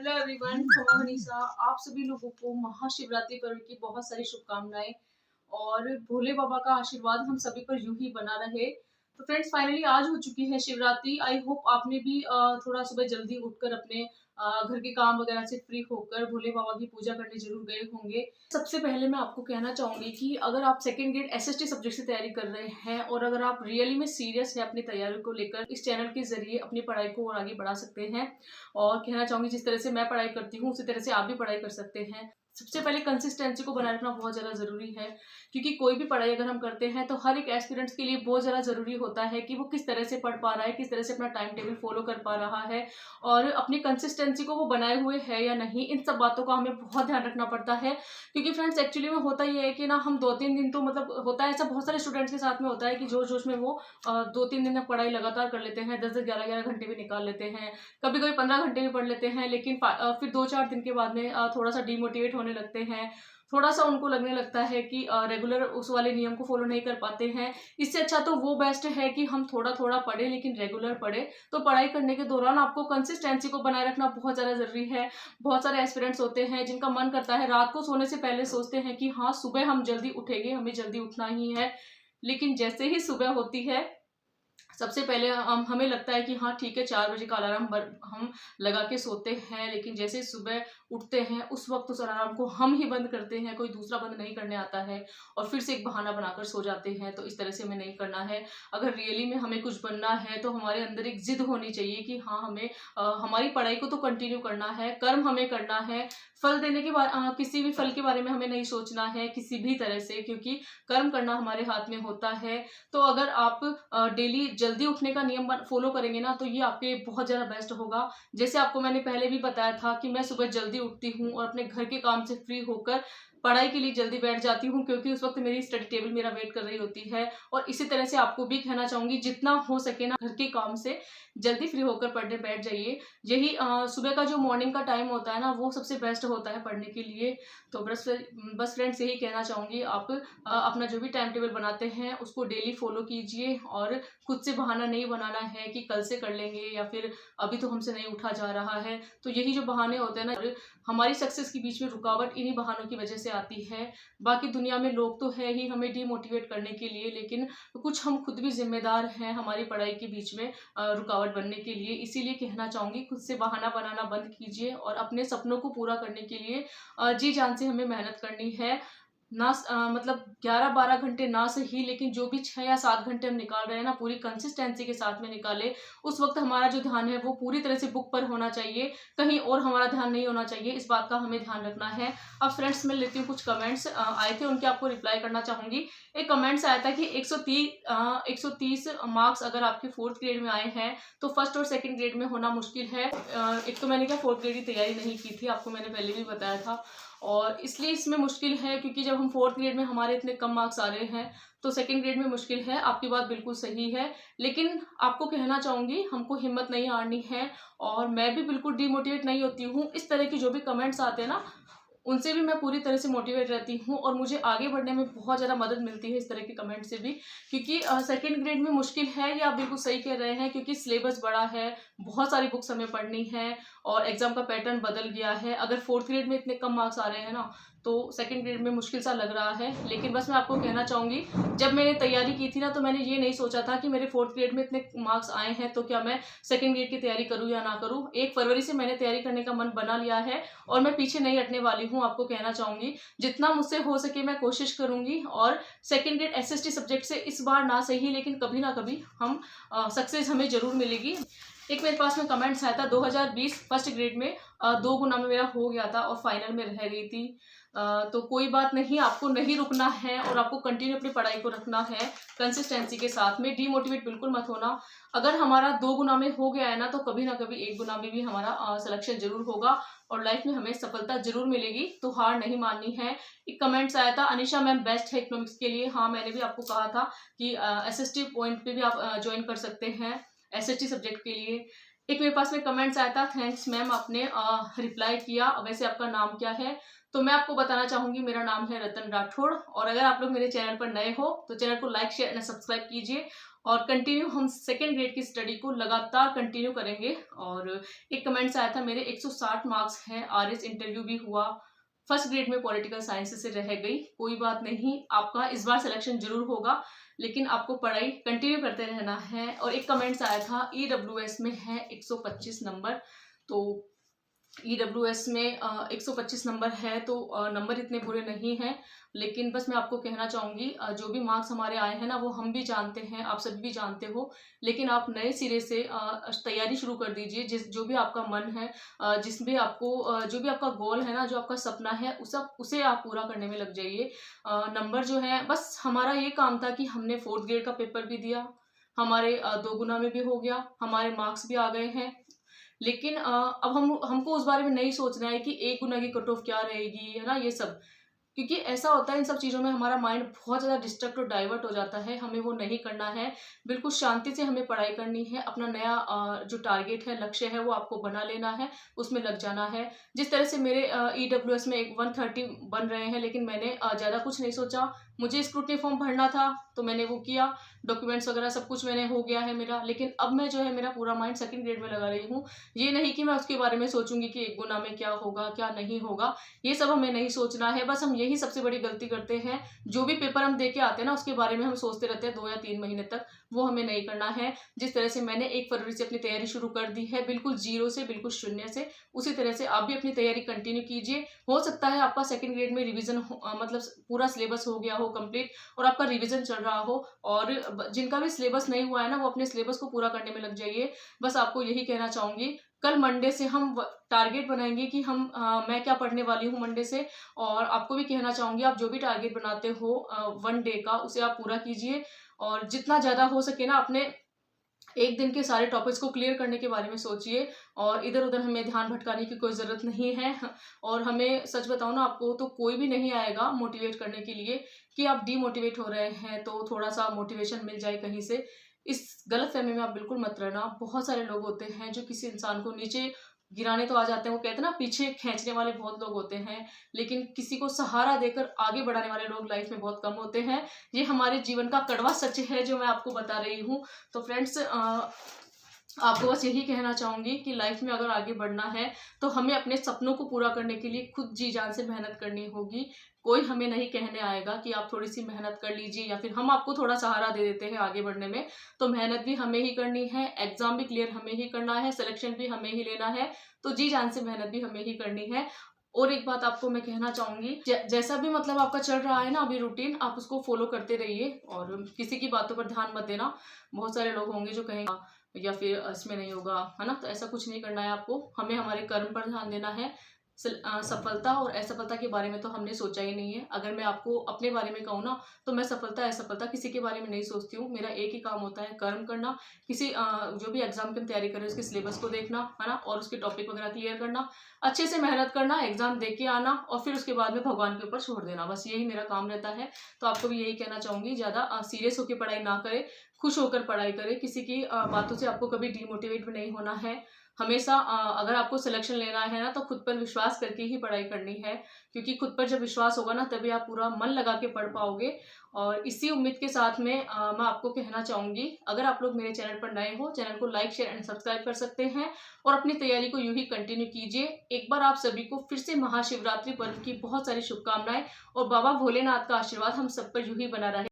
Hello everyone, मैं हनीसा। आप सभी लोगों को महाशिवरात्रि पर्व की बहुत सारी शुभकामनाएं और भोले बाबा का आशीर्वाद हम सभी पर यूं ही बना रहे। तो फ्रेंड्स, फाइनली आज हो चुकी है शिवरात्रि। आई होप आपने भी थोड़ा सुबह जल्दी उठकर अपने घर के काम वगैरह से फ्री होकर भोले बाबा की पूजा करने जरूर गए होंगे। सबसे पहले मैं आपको कहना चाहूंगी कि अगर आप सेकेंड ग्रेड एसएसटी सब्जेक्ट से तैयारी कर रहे हैं और अगर आप रियली में सीरियस है अपनी तैयारी को लेकर, इस चैनल के जरिए अपनी पढ़ाई को और आगे बढ़ा सकते हैं। और कहना चाहूंगी, जिस तरह से मैं पढ़ाई करती हूँ उसी तरह से आप भी पढ़ाई कर सकते हैं। सबसे पहले कंसिस्टेंसी को बनाए रखना बहुत ज़्यादा ज़रूरी है, क्योंकि कोई भी पढ़ाई अगर हम करते हैं तो हर एक एस्पिरेंट्स के लिए बहुत ज़्यादा ज़रूरी होता है कि वो किस तरह से पढ़ पा रहा है, किस तरह से अपना टाइम टेबल फॉलो कर पा रहा है और अपनी कंसिस्टेंसी को वो बनाए हुए है या नहीं। इन सब बातों का हमें बहुत ध्यान रखना पड़ता है, क्योंकि फ्रेंड्स एक्चुअली में होता ये है कि ना, हम 2-3 दिन तो मतलब होता है ऐसा, बहुत सारे स्टूडेंट्स के साथ में होता है कि जोश जोश में वो 2-3 दिन तक पढ़ाई लगातार कर लेते हैं, 10-10 11-11 घंटे भी निकाल लेते हैं, कभी कभी 15 घंटे भी पढ़ लेते हैं, लेकिन फिर 2-4 दिन के बाद में थोड़ा सा डिमोटिवेट होने लगते हैं। थोड़ा सा उनको लगने लगता है कि रेगुलर उस वाले नियम को फॉलो नहीं कर पाते हैं। इससे अच्छा तो वो बेस्ट है कि हम थोड़ा थोड़ा पढ़े लेकिन रेगुलर पढ़े। तो पढ़ाई करने के दौरान आपको कंसिस्टेंसी को बनाए रखना बहुत ज़्यादा ज़रूरी है। बहुत सारे एस्पिरेंट्स होते हैं जिनका मन करता है, रात को सोने से पहले सोचते हैं कि हाँ सुबह हम जल्दी उठेंगे, हमें जल्दी उठना ही है। लेकिन जैसे ही सुबह होती है, सबसे पहले हम हमें लगता है कि हाँ ठीक है, 4 बजे का अलार्म हम लगा के सोते हैं, लेकिन जैसे ही सुबह उठते हैं उस वक्त उस अलार्म को हम ही बंद करते हैं, कोई दूसरा बंद नहीं करने आता है और फिर से एक बहाना बनाकर सो जाते हैं। तो इस तरह से हमें नहीं करना है। अगर रियली में हमें कुछ बनना है तो हमारे अंदर एक जिद होनी चाहिए कि हाँ हमें हमारी पढ़ाई को तो कंटिन्यू करना है, कर्म हमें करना है। फल देने के बाद किसी भी फल के बारे में हमें नहीं सोचना है किसी भी तरह से, क्योंकि कर्म करना हमारे हाथ में होता है। तो अगर आप डेली जल्दी उठने का नियम फॉलो करेंगे ना, तो ये आपके लिए बहुत ज़्यादा बेस्ट होगा। जैसे आपको मैंने पहले भी बताया था कि मैं सुबह जल्दी उठती हूँ और अपने घर के काम से फ्री होकर पढ़ाई के लिए जल्दी बैठ जाती हूँ, क्योंकि उस वक्त मेरी स्टडी टेबल मेरा वेट कर रही होती है। और इसी तरह से आपको भी कहना चाहूंगी, जितना हो सके ना घर के काम से जल्दी फ्री होकर पढ़ने बैठ जाइए। यही सुबह का जो मॉर्निंग का टाइम होता है ना, वो सबसे बेस्ट होता है पढ़ने के लिए। तो बस फ्रेंड्स यही कहना चाहूंगी, आप अपना जो भी टाइम टेबल बनाते हैं उसको डेली फॉलो कीजिए और खुद से बहाना नहीं बनाना है कि कल से कर लेंगे या फिर अभी तो हमसे नहीं उठा जा रहा है। तो यही जो बहाने होते हैं ना, हमारी सक्सेस के बीच में रुकावट इन्हीं बहानों की वजह से आती है। बाकी दुनिया में लोग तो है ही हमें डिमोटिवेट करने के लिए, लेकिन कुछ हम खुद भी जिम्मेदार हैं हमारी पढ़ाई के बीच में रुकावट बनने के लिए। इसीलिए कहना चाहूंगी, खुद से बहाना बनाना बंद कीजिए और अपने सपनों को पूरा करने के लिए जी जान से हमें मेहनत करनी है। ना मतलब 11-12 घंटे ना सही, लेकिन जो भी 6 या 7 घंटे हम निकाल रहे हैं ना, पूरी कंसिस्टेंसी के साथ में निकाले। उस वक्त हमारा जो ध्यान है वो पूरी तरह से बुक पर होना चाहिए, कहीं और हमारा ध्यान नहीं होना चाहिए। इस बात का हमें ध्यान रखना है। अब फ्रेंड्स, मैं लेती हूँ कुछ कमेंट्स आए थे, उनके आपको रिप्लाई करना चाहूंगी। एक कमेंट्स आया था कि 130 मार्क्स अगर आपके 4th ग्रेड में आए हैं तो फर्स्ट और सेकंड ग्रेड में होना मुश्किल है। एक तो मैंने क्या 4th ग्रेड की तैयारी नहीं की थी, आपको मैंने पहले भी बताया था, और इसलिए इसमें मुश्किल है, क्योंकि जब हम 4th ग्रेड में हमारे इतने कम मार्क्स आ रहे हैं तो सेकंड ग्रेड में मुश्किल है। आपकी बात बिल्कुल सही है, लेकिन आपको कहना चाहूंगी, हमको हिम्मत नहीं हारनी है और मैं भी बिल्कुल डिमोटिवेट नहीं होती हूँ। इस तरह की जो भी कमेंट्स आते हैं ना, उनसे भी मैं पूरी तरह से मोटिवेट रहती हूँ और मुझे आगे बढ़ने में बहुत ज़्यादा मदद मिलती है इस तरह के कमेंट से भी। क्योंकि सेकंड ग्रेड में मुश्किल है, ये आप बिल्कुल सही कह रहे हैं, क्योंकि सिलेबस बड़ा है, बहुत सारी बुक्स हमें पढ़नी है और एग्जाम का पैटर्न बदल गया है। अगर 4th ग्रेड में इतने कम मार्क्स आ रहे हैं ना, तो सेकंड ग्रेड में मुश्किल सा लग रहा है। लेकिन बस मैं आपको कहना चाहूँगी, जब मैंने तैयारी की थी ना, तो मैंने ये नहीं सोचा था कि मेरे 4th ग्रेड में इतने मार्क्स आए हैं तो क्या मैं सेकंड ग्रेड की तैयारी करूँ या ना करूँ। 1 फरवरी से मैंने तैयारी करने का मन बना लिया है और मैं पीछे नहीं हटने वाली हूँ। आपको कहना चाहूँगी, जितना मुझसे हो सके मैं कोशिश करूँगी और सेकंड ग्रेड एसएसटी सब्जेक्ट से इस बार ना सही, लेकिन कभी ना कभी हम सक्सेस हमें ज़रूर मिलेगी। एक मेरे पास में कमेंट्स आया था, 2020 फर्स्ट ग्रेड में 2 गुना में मेरा हो गया था और फाइनल में रह गई थी। तो कोई बात नहीं, आपको नहीं रुकना है और आपको कंटिन्यू अपनी पढ़ाई को रखना है कंसिस्टेंसी के साथ में। डीमोटिवेट बिल्कुल मत होना। अगर हमारा 2 गुना में हो गया है ना, तो कभी ना कभी 1 गुना में भी हमारा सिलेक्शन जरूर होगा और लाइफ में हमें सफलता जरूर मिलेगी। तो हार नहीं माननी है। एक कमेंट्स आया था, अनिशा मैम बेस्ट है इकोनॉमिक्स के लिए। हाँ, मैंने भी आपको कहा था कि एसएसटी पॉइंट पे भी आप ज्वाइन कर सकते हैं एसएसटी सब्जेक्ट के लिए। एक मेरे पास में कमेंट्स आया था, थैंक्स मैम आपने रिप्लाई किया, वैसे आपका नाम क्या है? तो मैं आपको बताना चाहूंगी, मेरा नाम है रतन राठौड़। और अगर आप लोग मेरे चैनल पर नए हो तो चैनल को लाइक शेयर एंड सब्सक्राइब कीजिए और कंटिन्यू हम सेकेंड ग्रेड की स्टडी को लगातार कंटिन्यू करेंगे। और एक कमेंट्स आया था मेरे 160 मार्क्स हैं, आरएस इंटरव्यू भी हुआ, फर्स्ट ग्रेड में पॉलिटिकल साइंस से रह गई। कोई बात नहीं, आपका इस बार सिलेक्शन जरूर होगा, लेकिन आपको पढ़ाई कंटिन्यू करते रहना है। और एक कमेंट्स आया था ईडब्ल्यूएस में है 125 नंबर, तो ईडब्ल्यूएस में 125 नंबर है, तो नंबर इतने बुरे नहीं हैं। लेकिन बस मैं आपको कहना चाहूँगी, जो भी मार्क्स हमारे आए हैं ना, वो हम भी जानते हैं, आप सभी भी जानते हो। लेकिन आप नए सिरे से तैयारी शुरू कर दीजिए, जो भी आपका मन है, जिसमें आपको जो भी आपका गोल है ना, जो आपका सपना है, उसे आप पूरा करने में लग जाइए। नंबर जो है, बस हमारा ये काम था कि हमने फोर्थ ग्रेड का पेपर भी दिया, हमारे 2 गुना में भी हो गया, हमारे मार्क्स भी आ गए हैं। लेकिन अब हमको उस बारे में नहीं सोचना है कि 1 गुना की कट ऑफ क्या रहेगी, है ना, ये सब। क्योंकि ऐसा होता है इन सब चीज़ों में हमारा माइंड बहुत ज़्यादा डिस्ट्रैक्ट और डाइवर्ट हो जाता है, हमें वो नहीं करना है। बिल्कुल शांति से हमें पढ़ाई करनी है, अपना नया जो टारगेट है, लक्ष्य है, वो आपको बना लेना है, उसमें लग जाना है। जिस तरह से मेरे ईडब्ल्यूएस में 130 बन रहे हैं, लेकिन मैंने ज़्यादा कुछ नहीं सोचा। मुझे स्क्रूटनी फॉर्म भरना था, तो मैंने वो किया, डॉक्यूमेंट्स वगैरह सब कुछ मैंने हो गया है मेरा। लेकिन अब मैं जो है, मेरा पूरा माइंड सेकंड ग्रेड में लगा रही हूँ। ये नहीं कि मैं उसके बारे में सोचूंगी कि 1 गुना में क्या होगा, क्या नहीं होगा, ये सब हमें नहीं सोचना है। बस हम यही सबसे बड़ी गलती करते हैं, जो भी पेपर हम दे के आते हैं ना, उसके बारे में हम सोचते रहते हैं 2 या 3 महीने तक। वो हमें नहीं करना है। जिस तरह से मैंने 1 फरवरी से अपनी तैयारी शुरू कर दी है, बिल्कुल जीरो से, बिल्कुल शून्य से, उसी तरह से आप भी अपनी तैयारी कंटिन्यू कीजिए। हो सकता है आपका सेकंड ग्रेड में रिवीजन मतलब पूरा सिलेबस हो गया हो कंप्लीट, और आपका रिवीजन चल रहा हो। और जिनका भी सिलेबस नहीं हुआ है ना, वो अपने सिलेबस को पूरा करने में लग जाइए। बस आपको यही कहना चाहूंगी। कल मंडे से हम टारगेट बनाएंगे कि मैं क्या पढ़ने वाली हूँ मंडे से। और आपको भी कहना चाहूंगी, आप जो भी टारगेट बनाते हो 1 डे का, उसे आप पूरा कीजिए। और जितना ज्यादा हो सके ना, अपने एक दिन के सारे टॉपिक्स को क्लियर करने के बारे में सोचिए। और इधर उधर हमें ध्यान भटकाने की कोई ज़रूरत नहीं है। और हमें सच बताऊँ ना आपको, तो कोई भी नहीं आएगा मोटिवेट करने के लिए कि आप डीमोटिवेट हो रहे हैं, तो थोड़ा सा मोटिवेशन मिल जाए कहीं से। इस गलतफहमी में आप बिल्कुल मत रहना। बहुत सारे लोग होते हैं जो किसी इंसान को नीचे गिराने तो आ जाते हैं, वो कहते हैं ना, पीछे खींचने वाले बहुत लोग होते हैं, लेकिन किसी को सहारा देकर आगे बढ़ाने वाले लोग लाइफ में बहुत कम होते हैं। ये हमारे जीवन का कड़वा सच है, जो मैं आपको बता रही हूँ। तो फ्रेंड्स, आपको बस यही कहना चाहूंगी कि लाइफ में अगर आगे बढ़ना है, तो हमें अपने सपनों को पूरा करने के लिए खुद जी जान से मेहनत करनी होगी। कोई हमें नहीं कहने आएगा कि आप थोड़ी सी मेहनत कर लीजिए, या फिर हम आपको थोड़ा सहारा दे देते हैं आगे बढ़ने में। तो मेहनत भी हमें ही करनी है, एग्जाम भी क्लियर हमें ही करना है, सिलेक्शन भी हमें ही लेना है। तो जी जान से मेहनत भी हमें ही करनी है। और एक बात आपको मैं कहना चाहूंगी, जैसा भी मतलब आपका चल रहा है ना अभी रूटीन, आप उसको फॉलो करते रहिए, और किसी की बातों पर ध्यान मत देना। बहुत सारे लोग होंगे जो कहेंगे या फिर इसमें नहीं होगा, है ना, तो ऐसा कुछ नहीं करना है आपको। हमें हमारे कर्म पर ध्यान देना है। सफलता और असफलता के बारे में तो हमने सोचा ही नहीं है। अगर मैं आपको अपने बारे में कहूँ ना, तो मैं सफलता असफलता किसी के बारे में नहीं सोचती हूँ। मेरा एक ही काम होता है, कर्म करना। जो भी एग्जाम की तैयारी कर रहे हैं, उसके सिलेबस को देखना, है ना, और उसके टॉपिक वगैरह क्लियर करना, अच्छे से मेहनत करना, एग्जाम दे के आना, और फिर उसके बाद में भगवान के ऊपर छोड़ देना। बस यही मेरा काम रहता है। तो आपको भी यही कहना चाहूंगी, ज्यादा सीरियस होकर पढ़ाई ना करें, खुश होकर पढ़ाई करें। किसी की बातों से आपको कभी डिमोटिवेट भी नहीं होना है। हमेशा अगर आपको सिलेक्शन लेना है ना, तो खुद पर विश्वास करके ही पढ़ाई करनी है। क्योंकि खुद पर जब विश्वास होगा ना, तभी आप पूरा मन लगा के पढ़ पाओगे। और इसी उम्मीद के साथ में मैं आपको कहना चाहूंगी, अगर आप लोग मेरे चैनल पर नए हो, चैनल को लाइक, शेयर एंड सब्सक्राइब कर सकते हैं। और अपनी तैयारी को यूं ही कंटिन्यू कीजिए। एक बार आप सभी को फिर से महाशिवरात्रि पर्व की बहुत सारी शुभकामनाएं, और बाबा भोलेनाथ का आशीर्वाद हम सब पर यूं ही बना रहे।